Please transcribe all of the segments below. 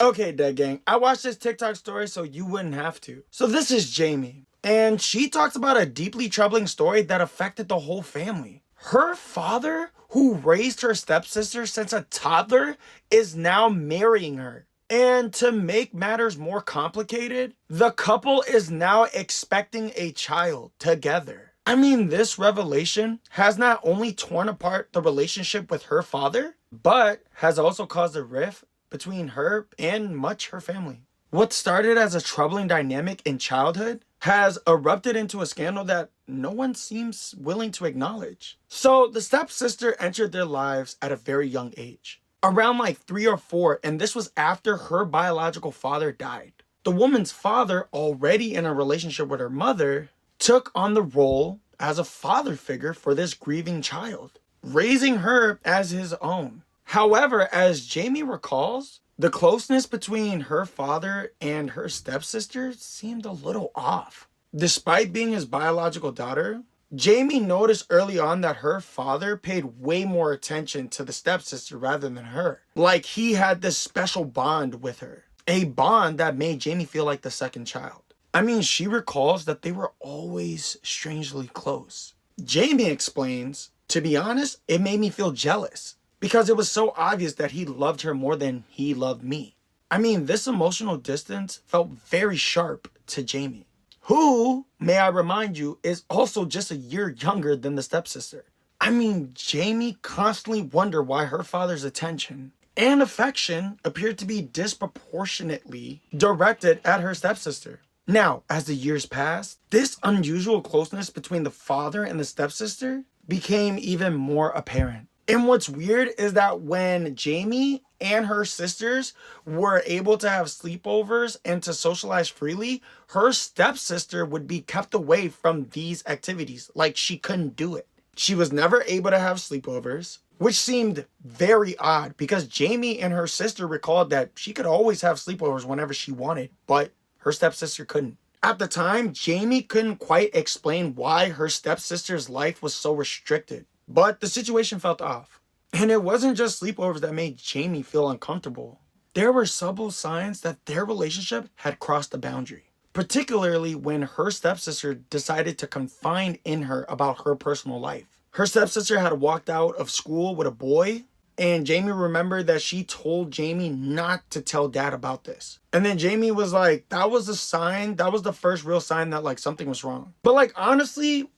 Okay, Dead Gang, I watched this TikTok story so you wouldn't have to. So this is Jamie, and she talks about a deeply troubling story that affected the whole family. Her father, who raised her stepsister since a toddler, is now marrying her. And to make matters more complicated, the couple is now expecting a child together. I mean, this revelation has not only torn apart the relationship with her father, but has also caused a rift between her and much her family. What started as a troubling dynamic in childhood has erupted into a scandal that no one seems willing to acknowledge. So the stepsister entered their lives at a very young age, around like 3 or 4, and this was after her biological father died. The woman's father, already in a relationship with her mother, took on the role as a father figure for this grieving child, raising her as his own. However, as Jamie recalls, the closeness between her father and her stepsister seemed a little off. Despite being his biological daughter, Jamie noticed early on that her father paid way more attention to the stepsister rather than her. Like he had this special bond with her, a bond that made Jamie feel like the second child. I mean, she recalls that they were always strangely close. Jamie explains, to be honest, it made me feel jealous because it was so obvious that he loved her more than he loved me. I mean, this emotional distance felt very sharp to Jamie, who, may I remind you, is also just a year younger than the stepsister. I mean, Jamie constantly wondered why her father's attention and affection appeared to be disproportionately directed at her stepsister. Now, as the years passed, this unusual closeness between the father and the stepsister became even more apparent. And what's weird is that when Jamie and her sisters were able to have sleepovers and to socialize freely, her stepsister would be kept away from these activities. Like she couldn't do it. She was never able to have sleepovers, which seemed very odd because Jamie and her sister recalled that she could always have sleepovers whenever she wanted, but her stepsister couldn't. At the time, Jamie couldn't quite explain why her stepsister's life was so restricted. But the situation felt off. And it wasn't just sleepovers that made Jamie feel uncomfortable. There were subtle signs that their relationship had crossed the boundary, particularly when her stepsister decided to confide in her about her personal life. Her stepsister had walked out of school with a boy, and Jamie remembered that she told Jamie not to tell dad about this. And then Jamie was like, that was a sign, that was the first real sign that like something was wrong. But like honestly,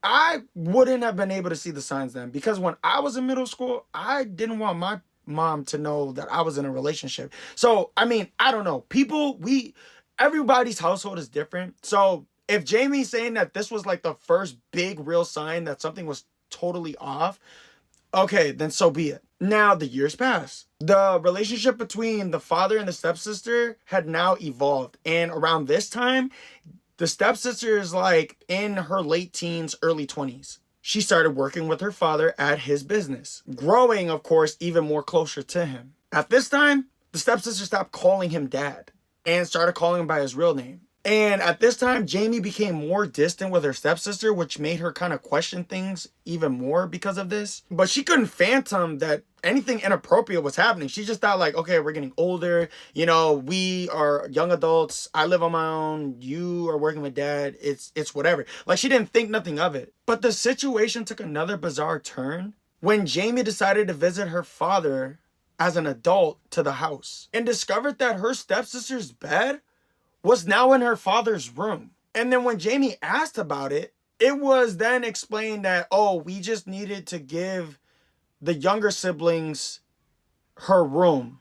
I wouldn't have been able to see the signs then because when I was in middle school, I didn't want my mom to know that I was in a relationship. So, I mean, I don't know. Everybody's household is different. So if Jamie's saying that this was like the first big real sign that something was totally off, okay, then so be it. Now the years pass. The relationship between the father and the stepsister had now evolved. And around this time, the stepsister is like in her late teens, early 20s. She started working with her father at his business, growing, of course, even more closer to him. At this time, the stepsister stopped calling him dad and started calling him by his real name. And at this time, Jamie became more distant with her stepsister, which made her kind of question things even more because of this. But she couldn't fathom that anything inappropriate was happening. She just thought like, okay, we're getting older. You know, we are young adults. I live on my own. You are working with dad. It's whatever. Like she didn't think nothing of it. But the situation took another bizarre turn when Jamie decided to visit her father as an adult to the house and discovered that her stepsister's bed was now in her father's room. And then when Jamie asked about it, it was then explained that, oh, we just needed to give the younger siblings her room.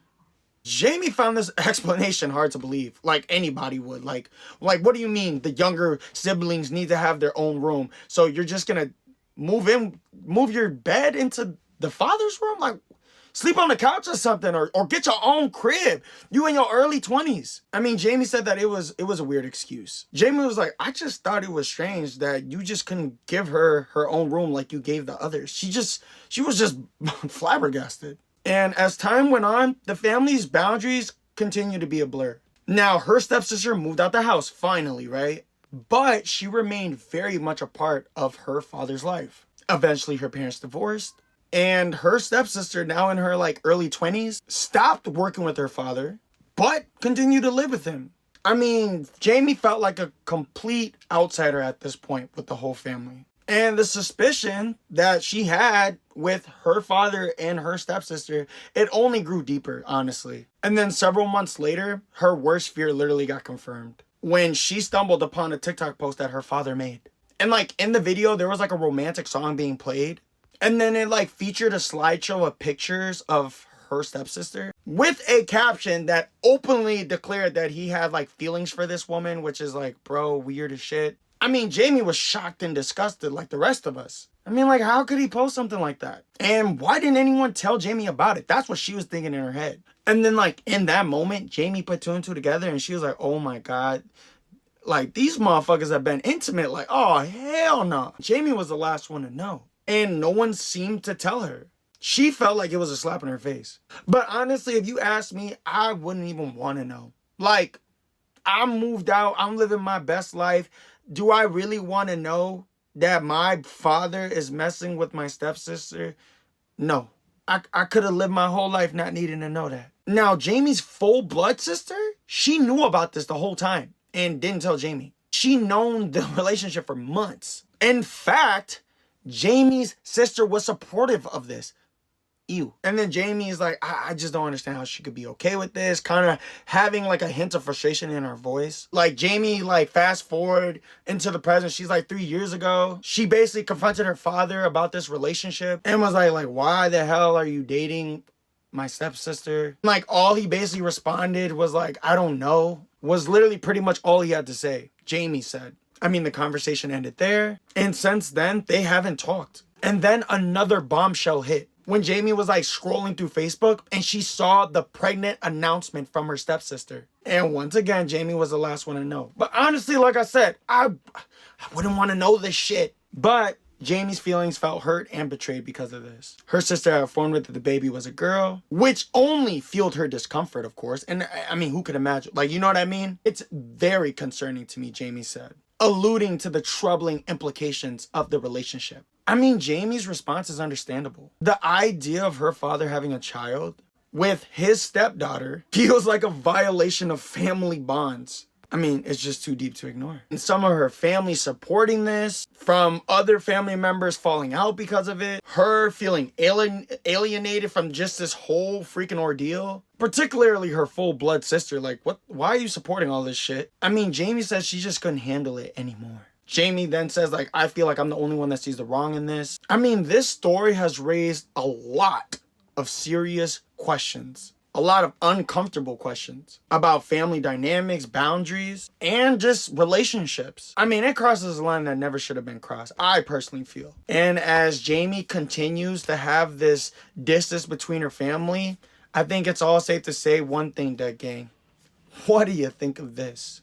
Jamie found this explanation hard to believe, like anybody would. Like, what do you mean the younger siblings need to have their own room? So you're just gonna move your bed into the father's room? Like, sleep on the couch or something, or get your own crib. You in your early 20s. I mean, Jamie said that it was a weird excuse. Jamie was like, I just thought it was strange that you just couldn't give her her own room like you gave the others. She was just flabbergasted. And as time went on, the family's boundaries continued to be a blur. Now, her stepsister moved out the house, finally, right? But she remained very much a part of her father's life. Eventually, her parents divorced. And her stepsister, now in her like early 20s, stopped working with her father, but continued to live with him. I mean, Jamie felt like a complete outsider at this point with the whole family. And the suspicion that she had with her father and her stepsister, it only grew deeper, honestly. And then several months later, her worst fear literally got confirmed when she stumbled upon a TikTok post that her father made. And like in the video, there was like a romantic song being played. And then it like featured a slideshow of pictures of her stepsister with a caption that openly declared that he had like feelings for this woman, which is like, bro, weird as shit. I mean, Jamie was shocked and disgusted like the rest of us. I mean, like, how could he post something like that? And why didn't anyone tell Jamie about it? That's what she was thinking in her head. And then like in that moment, Jamie put two and two together and she was like, oh my God, like these motherfuckers have been intimate. Like, oh, hell no. Jamie was the last one to know. And no one seemed to tell her. She felt like it was a slap in her face. But honestly, if you ask me, I wouldn't even want to know. Like, I'm moved out. I'm living my best life. Do I really want to know that my father is messing with my stepsister? No. I could have lived my whole life not needing to know that. Now, Jamie's full blood sister, she knew about this the whole time and didn't tell Jamie. She known the relationship for months. In fact, Jamie's sister was supportive of this. Ew. And then Jamie is like, I just don't understand how she could be okay with this. Kind of having like a hint of frustration in her voice. Like Jamie, like fast forward into the present. She's like 3 years ago. She basically confronted her father about this relationship and was like, why the hell are you dating my stepsister? Like all he basically responded was like, I don't know. Was literally pretty much all he had to say. Jamie said. I mean, the conversation ended there. And since then, they haven't talked. And then another bombshell hit. When Jamie was like scrolling through Facebook and she saw the pregnant announcement from her stepsister. And once again, Jamie was the last one to know. But honestly, like I said, I wouldn't want to know this shit. But Jamie's feelings felt hurt and betrayed because of this. Her sister had informed her that the baby was a girl, which only fueled her discomfort, of course. And I mean, who could imagine? Like, you know what I mean? It's very concerning to me, Jamie said, alluding to the troubling implications of the relationship. I mean, Jamie's response is understandable. The idea of her father having a child with his stepdaughter feels like a violation of family bonds. I mean, it's just too deep to ignore. And some of her family supporting this, from other family members falling out because of it, her feeling alienated from just this whole freaking ordeal, particularly her full-blood sister. Like, what? Why are you supporting all this shit? I mean, Jamie says she just couldn't handle it anymore. Jamie then says, like, I feel like I'm the only one that sees the wrong in this. I mean, this story has raised a lot of serious questions. A lot of uncomfortable questions about family dynamics, boundaries, and just relationships. I mean, it crosses a line that never should have been crossed, I personally feel. And as Jamie continues to have this distance between her family, I think it's all safe to say one thing, Dead Gang. What do you think of this?